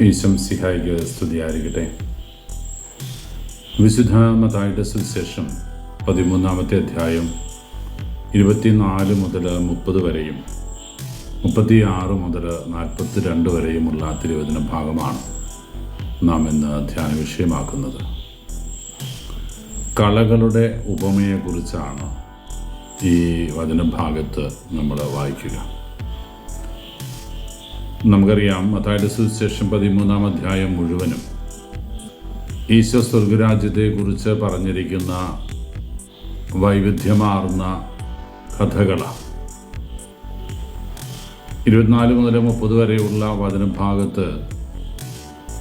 ഈശംസിഹായിക്ക് സ്തുതിയായിരിക്കട്ടെ. വിശുദ്ധ മത്തായിയുടെ സുവിശേഷം 13-ാമത്തെ അധ്യായം 24 മുതൽ 30 വരെയും 36 മുതൽ 42 വരെയുമുള്ള തിരുവചന ഭാഗമാണ് നാം ഇന്ന് ധ്യാന വിഷയമാക്കുന്നത്. കളകളുടെ ഉപമയെക്കുറിച്ചാണ് ഈ വചനഭാഗത്ത് നമ്മൾ വായിക്കുക. നമുക്കറിയാം, മത്തായിയുടെ സുവിശേഷം 13-ാം അധ്യായം മുഴുവനും ഈശോ സ്വർഗരാജ്യത്തെക്കുറിച്ച് പറഞ്ഞിരിക്കുന്ന വൈവിധ്യമാർന്ന കഥകളാണ്. 24 മുതൽ 30 വരെയുള്ള വചനഭാഗത്ത്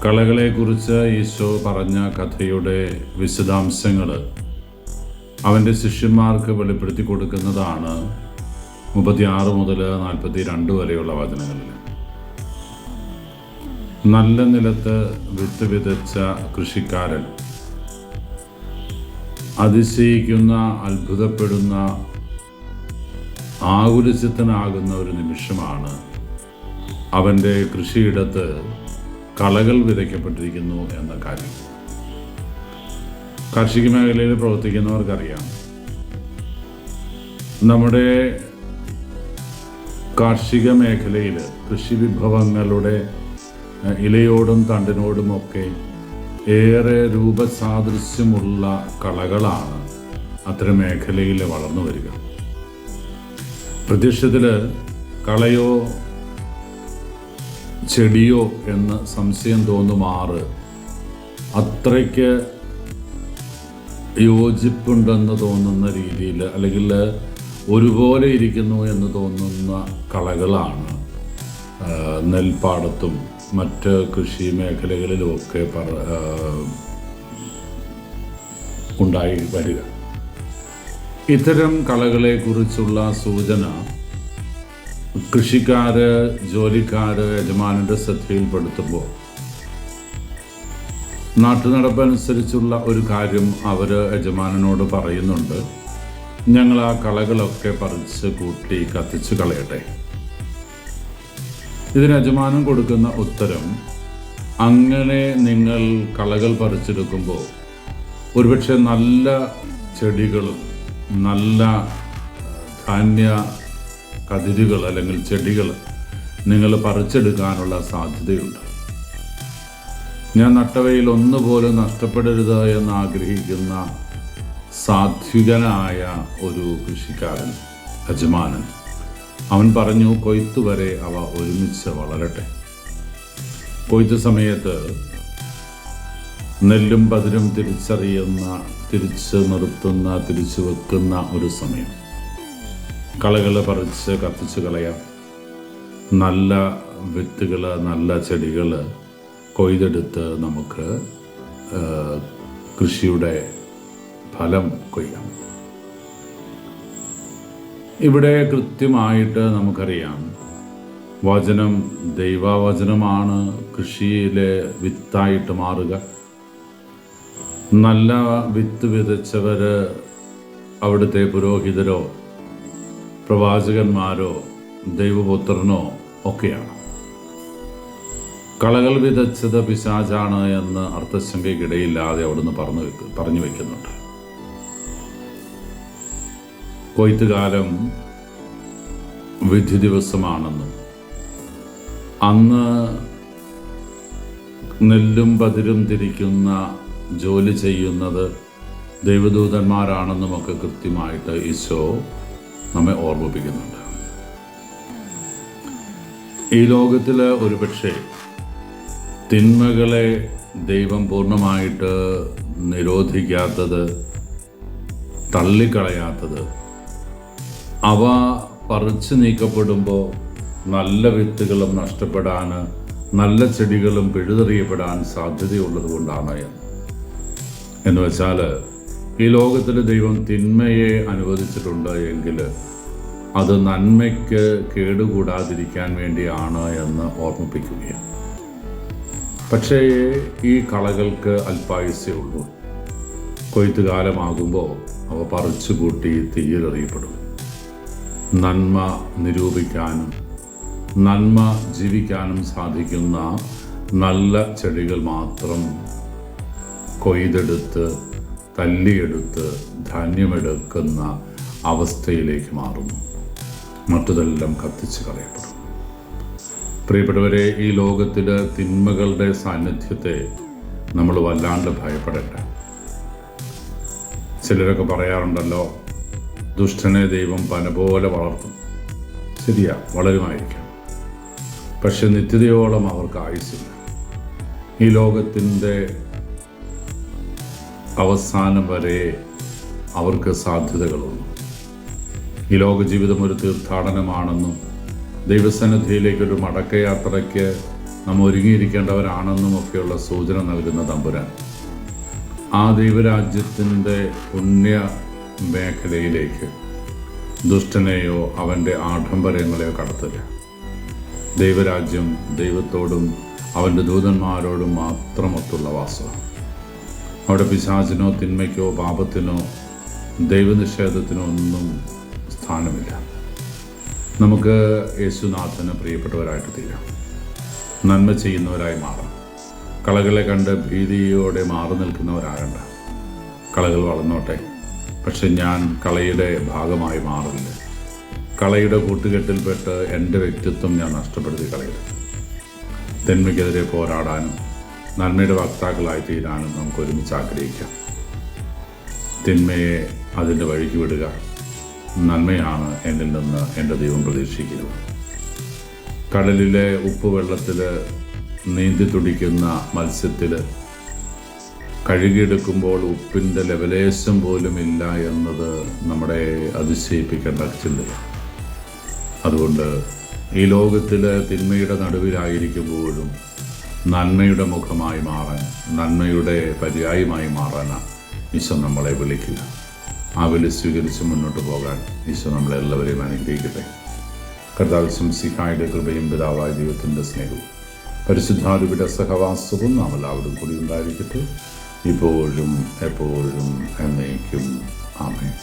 കളകളെക്കുറിച്ച് ഈശോ പറഞ്ഞ കഥയുടെ വിശദാംശങ്ങൾ അവൻ്റെ ശിഷ്യന്മാർക്ക് വെളിപ്പെടുത്തി കൊടുക്കുന്നതാണ് 36 മുതൽ 42 വരെയുള്ള വചനങ്ങളിൽ. നല്ല നിലത്ത് വിത്ത് വിതച്ച കൃഷിക്കാരൻ അതിശയിക്കുന്ന, അത്ഭുതപ്പെടുന്ന, ആകുലചിത്തനാകുന്ന ഒരു നിമിഷമാണ് അവൻ്റെ കൃഷിയിടത്ത് കളകൾ വിതയ്ക്കപ്പെട്ടിരിക്കുന്നു എന്ന കാര്യം. കാർഷിക മേഖലയിൽ പ്രവർത്തിക്കുന്നവർക്കറിയാം, നമ്മുടെ കാർഷിക മേഖലയിൽ കൃഷി വിഭവങ്ങളുടെ ഇലയോടും തണ്ടിനോടുമൊക്കെ ഏറെ രൂപസാദൃശ്യമുള്ള കളകളാണ് അത്തരം മേഖലയിൽ വളർന്നു വരിക. പ്രത്യക്ഷത്തിൽ കളയോ ചെടിയോ എന്ന് സംശയം തോന്നുമാറ് അത്രയ്ക്ക് യോജിപ്പുണ്ടെന്ന് തോന്നുന്ന രീതിയിൽ, അല്ലെങ്കിൽ ഒരുപോലെ ഇരിക്കുന്നു എന്ന് തോന്നുന്ന കളകളാണ് നെൽപ്പാടത്തും മറ്റ് കൃഷി മേഖലകളിലുമൊക്കെ ഉണ്ടായി വരിക. ഇത്തരം കളകളെക്കുറിച്ചുള്ള സൂചന കൃഷിക്കാര്, ജോലിക്കാര് യജമാനന്റെ ശ്രദ്ധയിൽപ്പെടുത്തുമ്പോൾ നാട്ടുനടപ്പനുസരിച്ചുള്ള ഒരു കാര്യം അവർ യജമാനനോട് പറയുന്നുണ്ട്: ഞങ്ങൾ ആ കളകളൊക്കെ പറിച്ച് കൂട്ടി കത്തിച്ച് കളയട്ടെ. ഇതിന് യജമാനൻ കൊടുക്കുന്ന ഉത്തരം: അങ്ങനെ നിങ്ങൾ കളകൾ പറിച്ചെടുക്കുമ്പോൾ ഒരുപക്ഷെ നല്ല ചെടികളും നല്ല ധാന്യ കതിരുകൾ അല്ലെങ്കിൽ ചെടികൾ നിങ്ങൾ പറിച്ചെടുക്കാനുള്ള സാധ്യതയുണ്ട്. ഞാൻ നട്ടവയിൽ ഒന്നുപോലും നഷ്ടപ്പെടരുത് എന്ന് ആഗ്രഹിക്കുന്ന സാത്വികനായ ഒരു കൃഷിക്കാരൻ, യജമാനൻ, അവൻ പറഞ്ഞു, കൊയ്ത്ത് വരെ അവ ഒരുമിച്ച് വളരട്ടെ. കൊയ്ത്ത് സമയത്ത് നെല്ലും പതിരും തിരിച്ചു നിർത്തുന്ന, തിരിച്ചു വെക്കുന്ന ഒരു സമയം. കളകൾ പറിച്ച് കത്തിച്ച് കളയാം. നല്ല വിത്തുകൾ, നല്ല ചെടികൾ കൊയ്തെടുത്ത് നമുക്ക് കൃഷിയുടെ ഫലം കൊയ്യാം. ഇവിടെ കൃത്യമായിട്ട് നമുക്കറിയാം, വചനം ദൈവവചനമാണ് കൃഷിയിലെ വിത്തായിട്ട് മാറുക. നല്ല വിത്ത് വിതച്ചവർ അവിടുത്തെ പുരോഹിതരോ പ്രവാചകന്മാരോ ദൈവപുത്രനോ ഒക്കെയാണ്. കളകൾ വിതച്ചത് പിശാചാണ് എന്ന് അർത്ഥശങ്കയ്ക്കിടയില്ലാതെ അവിടുന്ന് പറഞ്ഞു വയ്ക്കുന്നുണ്ട്. കൊയ്ത്തുകാലം വിധി ദിവസമാണെന്നും അന്ന് നെല്ലും പതിരും തിരിക്കുന്ന ജോലി ചെയ്യുന്നത് ദൈവദൂതന്മാരാണെന്നുമൊക്കെ കൃത്യമായിട്ട് ഈശോ നമ്മെ ഓർമ്മിപ്പിക്കുന്നുണ്ട്. ഈ ലോകത്തിൽ ഒരുപക്ഷെ തിന്മകളെ ദൈവം പൂർണ്ണമായിട്ട് നിരോധിക്കാത്തത്, തള്ളിക്കളയാത്തത്, അവ പറിച്ചു നീക്കപ്പെടുമ്പോൾ നല്ല വിത്തുകളും നഷ്ടപ്പെടാൻ, നല്ല ചെടികളും പിഴുതെറിയപ്പെടാൻ സാധ്യതയുള്ളത് കൊണ്ടാണ് എന്ന് വെച്ചാൽ, ഈ ലോകത്തിൽ ദൈവം തിന്മയെ അനുവദിച്ചിട്ടുണ്ട് എങ്കിൽ അത് നന്മയ്ക്ക് കേടുകൂടാതിരിക്കാൻ വേണ്ടിയാണ് എന്ന് ഓർമ്മിപ്പിക്കുകയാണ്. പക്ഷേ ഈ കളകൾക്ക് അല്പായുസ്സേ ഉള്ളൂ. കൊയ്ത്തുകാലമാകുമ്പോൾ അവ പറിച്ചു കൂട്ടി തീയിലെറിയപ്പെടും. നന്മ നിരൂപിക്കാനും നന്മ ജീവിക്കാനും സാധിക്കുന്ന നല്ല ചെടികൾ മാത്രം കൊയ്തെടുത്ത് തല്ലിയെടുത്ത് ധാന്യമെടുക്കുന്ന അവസ്ഥയിലേക്ക് മാറുന്നു. മറ്റതെല്ലാം കത്തിച്ച് കളയപ്പെടും. പ്രിയപ്പെട്ടവരെ, ഈ ലോകത്തിൽ തിന്മകളുടെ സാന്നിധ്യത്തെ നമ്മൾ വല്ലാണ്ട് ഭയപ്പെടേണ്ട. ചിലരൊക്കെ പറയാറുണ്ടല്ലോ, ദുഷ്ടനെ ദൈവം പന പോലെ വളർത്തും. ശരിയാ, വളരുമായിരിക്കാം. പക്ഷെ നിത്യതയോളം അവർക്ക് ആയുസ്സില്ല. ഈ ലോകത്തിൻ്റെ അവസാനം വരെ അവർക്ക് സാധ്യതകളുണ്ട്. ഈ ലോക ജീവിതം ഒരു തീർത്ഥാടനമാണെന്നും ദൈവസന്നിധിയിലേക്കൊരു മടക്കയാത്രയ്ക്ക് നാം ഒരുങ്ങിയിരിക്കേണ്ടവരാണെന്നും ഒക്കെയുള്ള സൂചന നൽകുന്ന തമ്പുരാൻ ആ ദൈവരാജ്യത്തിൻ്റെ പുണ്യ മേഖലയിലേക്ക് ദുഷ്ടനെയോ അവൻ്റെ ആഡംബരങ്ങളെയോ കടത്തില്ല. ദൈവരാജ്യം ദൈവത്തോടും അവൻ്റെ ദൂതന്മാരോടും മാത്രമൊത്തുള്ള വാസമാണ്. അവിടെ പിശാചിനോ തിന്മയ്ക്കോ പാപത്തിനോ ദൈവനിഷേധത്തിനോ ഒന്നും സ്ഥാനമില്ല. നമുക്ക് യേശുനാഥന് പ്രിയപ്പെട്ടവരായിട്ട് തീരാം. നന്മ ചെയ്യുന്നവരായി മാറാം. കളകളെ കണ്ട് ഭീതിയോടെ മാറി നിൽക്കുന്നവരാകണ്ട. കളകൾ വളർന്നോട്ടെ, പക്ഷെ ഞാൻ കളയുടെ ഭാഗമായി മാറില്ല. കളയുടെ കൂട്ടുകെട്ടിൽപ്പെട്ട് എൻ്റെ വ്യക്തിത്വം ഞാൻ നഷ്ടപ്പെടുത്തി കളയരുത്. തിന്മയ്ക്കെതിരെ പോരാടാനും നന്മയുടെ വക്താക്കളായി തീരാനും നമുക്ക് ഒരുമിച്ച് ആഗ്രഹിക്കാം. തിന്മയെ അതിൻ്റെ വഴിക്ക് വിടുക. നന്മയാണ് എന്നിൽ നിന്ന് എൻ്റെ ദൈവം പ്രതീക്ഷിക്കുന്നത്. കടലിലെ ഉപ്പുവെള്ളത്തിൽ നീന്തി തുടിക്കുന്ന മത്സ്യത്തിൽ കഴുകിയെടുക്കുമ്പോൾ ഉപ്പിൻ്റെ ലെവലേശം പോലും ഇല്ല എന്നത് നമ്മളെ അതിശയിപ്പിക്കേണ്ട ചിന്തയാണ്. അതുകൊണ്ട് ഈ ലോകത്തിൽ തിന്മയുടെ നടുവിലായിരിക്കുമ്പോഴും നന്മയുടെ മുഖമായി മാറാൻ, നന്മയുടെ പര്യായമായി മാറാനാണ് ഈശോ നമ്മളെ വിളിക്കുക. ആ വിളി സ്വീകരിച്ച് മുന്നോട്ട് പോകാൻ ഈശോ നമ്മളെല്ലാവരെയും അനുഗ്രഹിക്കട്ടെ. കർത്താവ് ശംസിഹായുടെ കൃപയും പിതാവായ ദൈവത്തിൻ്റെ സ്നേഹവും പരിശുദ്ധാരൂപിയുടെ സഹവാസവും നാം എല്ലാവരും കൂടി ഉണ്ടായിരിക്കട്ടെ, ഇപ്പോഴും എപ്പോഴും എന്നേക്കും. ആമേൻ.